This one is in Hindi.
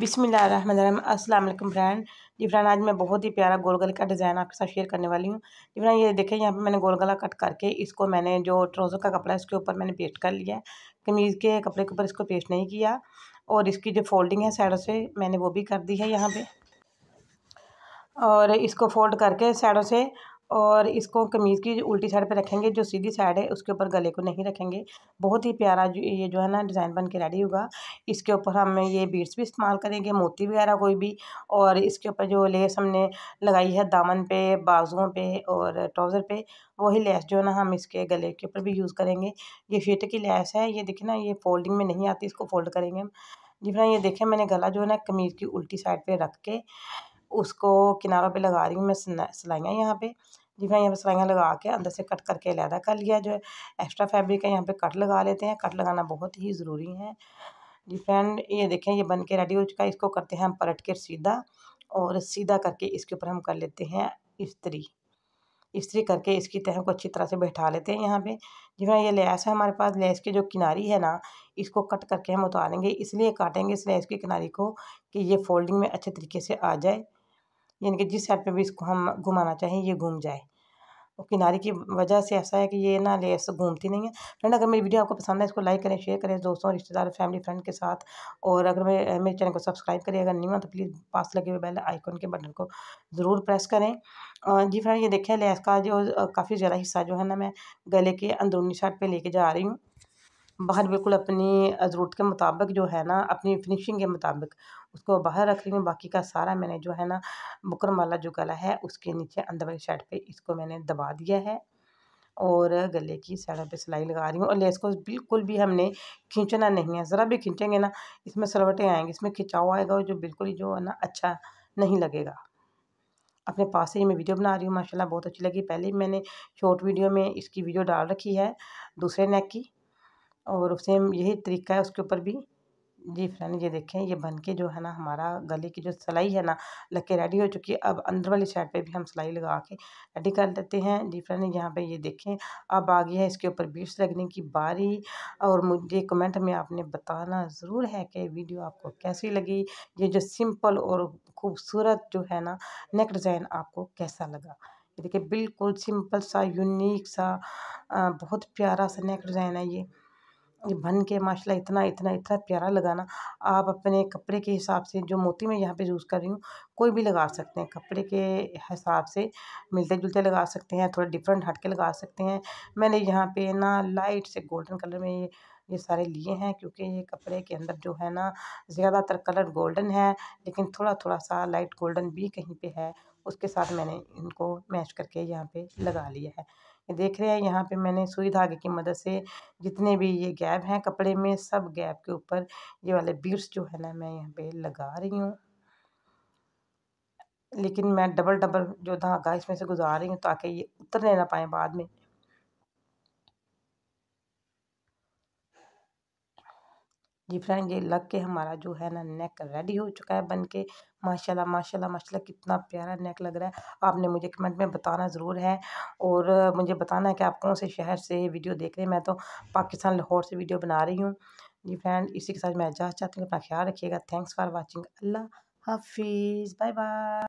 बिस्मिल्लाहिर्रहमानिर्रहीम। अस्सलाम वालेकुम फ्रेंड। जी फ्रेंड, आज मैं बहुत ही प्यारा गोल गले का डिज़ाइन आपके साथ शेयर करने वाली हूँ। जी फ्रेंड, ये देखें, यहाँ पे मैंने गोल गला कट करके इसको मैंने जो ट्राउज़र का कपड़ा है इसके ऊपर मैंने पेस्ट कर लिया है। कमीज़ के कपड़े के ऊपर इसको पेस्ट नहीं किया। और इसकी जो फोल्डिंग है साइडों से मैंने वो भी कर दी है यहाँ पे। और इसको फोल्ड करके साइडों से, और इसको कमीज़ की उल्टी साइड पे रखेंगे, जो सीधी साइड है उसके ऊपर गले को नहीं रखेंगे। बहुत ही प्यारा ये जो है ना डिज़ाइन बन के रेडी होगा। इसके ऊपर हम ये बीड्स भी इस्तेमाल करेंगे, मोती वगैरह कोई भी। और इसके ऊपर जो लेस हमने लगाई है दामन पे, बाजुओं पे और ट्राउज़र पे, वही लेस जो है ना हम इसके गले के ऊपर भी यूज़ करेंगे। ये फिट की लेस है, ये देखिए ना, ये फोल्डिंग में नहीं आती, इसको फोल्ड करेंगे हम। जी फ्रेंड, ये देखें, मैंने गला जो है ना कमीज़ की उल्टी साइड पे रख के उसको किनारों पे लगा रही हूँ मैं सिलाइयाँ यहाँ पे। जी मैं यहाँ पे सिलाइयाँ लगा के अंदर से कट करके अलहदा कर लिया। जो है एक्स्ट्रा फैब्रिक है यहाँ पे कट लगा लेते हैं, कट लगाना बहुत ही ज़रूरी है। जी फ्रेंड, ये देखें, ये बन के रेडी हो चुका है। इसको करते हैं हम पलट के सीधा, और सीधा करके इसके ऊपर हम कर लेते हैं इस्त्री। इस्त्री करके इसकी तह को अच्छी तरह से बैठा लेते हैं यहाँ पे। जी हाँ, ये लेस है हमारे पास। लेस की जो किनारी है ना, इसको कट करके हम उतारेंगे, इसलिए काटेंगे इस लेस की किनारी को कि ये फोल्डिंग में अच्छे तरीके से आ जाए, यानी कि जिस साइड पे भी इसको हम घुमाना चाहें ये घूम जाए। और किनारे की वजह से ऐसा है कि ये ना लेस घूमती नहीं है। फ्रेंड, अगर मेरी वीडियो आपको पसंद है इसको लाइक करें, शेयर करें दोस्तों, रिश्तेदार, फैमिली फ्रेंड के साथ। और अगर मेरे चैनल को सब्सक्राइब करें, अगर नहीं हो तो प्लीज़ पास लगे हुए बेल आइकन के बटन को ज़रूर प्रेस करें। जी फ्रेंड, ये देखें, लेस का जो काफ़ी ज़्यादा हिस्सा जो है ना मैं गले के अंदरूनी साइड पर लेके जा रही हूँ। बाहर बिल्कुल अपनी ज़रूरत के मुताबिक जो है ना, अपनी फिनिशिंग के मुताबिक उसको बाहर रख रही हूँ। बाकी का सारा मैंने जो है ना बुकरम वाला जो गला है उसके नीचे अंदर वाली साइड पे इसको मैंने दबा दिया है, और गले की साइड पे सिलाई लगा रही हूँ। और लेस को बिल्कुल भी हमने खींचना नहीं है, ज़रा भी खींचेंगे ना इसमें सलवटें आएंगी, इसमें खिंचाव आएगा, जो बिल्कुल ही जो है ना अच्छा नहीं लगेगा। अपने पास से ही मैं वीडियो बना रही हूँ, माशाल्लाह बहुत अच्छी लगी। पहले ही मैंने शॉर्ट वीडियो में इसकी वीडियो डाल रखी है दूसरे नेक की, और सेम यही तरीका है उसके ऊपर भी। जी फ्रेंड, ये देखें, ये बन के जो है ना हमारा गले की जो सिलाई है ना लग के रेडी हो चुकी है। अब अंदर वाली साइड पे भी हम सिलाई लगा के रेडी कर लेते हैं। जी फ्रेंड, यहाँ पे ये देखें, अब आ गया है इसके ऊपर बीड्स लगने की बारी। और मुझे कमेंट में आपने बताना ज़रूर है कि वीडियो आपको कैसी लगी, ये जो सिंपल और खूबसूरत जो है ना नेक डिज़ाइन आपको कैसा लगा। ये देखिए, बिल्कुल सिंपल सा, यूनिक सा, बहुत प्यारा सा नेक डिज़ाइन है ये बन के माशाल्लाह इतना इतना इतना प्यारा लगा ना। आप अपने कपड़े के हिसाब से, जो मोती मैं यहाँ पे यूज़ कर रही हूँ, कोई भी लगा सकते हैं, कपड़े के हिसाब से मिलते जुलते लगा सकते हैं, थोड़ा डिफरेंट हट के लगा सकते हैं। मैंने यहाँ पे ना लाइट से गोल्डन कलर में ये सारे लिए हैं, क्योंकि ये कपड़े के अंदर जो है ना ज़्यादातर कलर गोल्डन है, लेकिन थोड़ा थोड़ा सा लाइट गोल्डन भी कहीं पे है, उसके साथ मैंने इनको मैच करके यहाँ पे लगा लिया है। ये देख रहे हैं, यहाँ पे मैंने सुई धागे की मदद से जितने भी ये गैप हैं कपड़े में, सब गैप के ऊपर ये वाले बीड्स जो है ना मैं यहाँ पे लगा रही हूँ। लेकिन मैं डबल डबल जो धागा इसमें से गुजार रही हूँ ताकि ये उतरने ना पाए बाद में। जी फ्रेंड, ये लग के हमारा जो है ना नेक रेडी हो चुका है बन के। माशाल्लाह माशाल्लाह माशाल्लाह, कितना प्यारा नेक लग रहा है। आपने मुझे कमेंट में बताना ज़रूर है, और मुझे बताना है कि आप कौन से शहर से वीडियो देख रहे हैं। मैं तो पाकिस्तान लाहौर से वीडियो बना रही हूँ। जी फ्रेंड, इसी के साथ मैं इजाज़त चाहती हूँ। अपना ख्याल रखिएगा। Thanks for watching. अल्लाह हाफिज़, बाय बाय।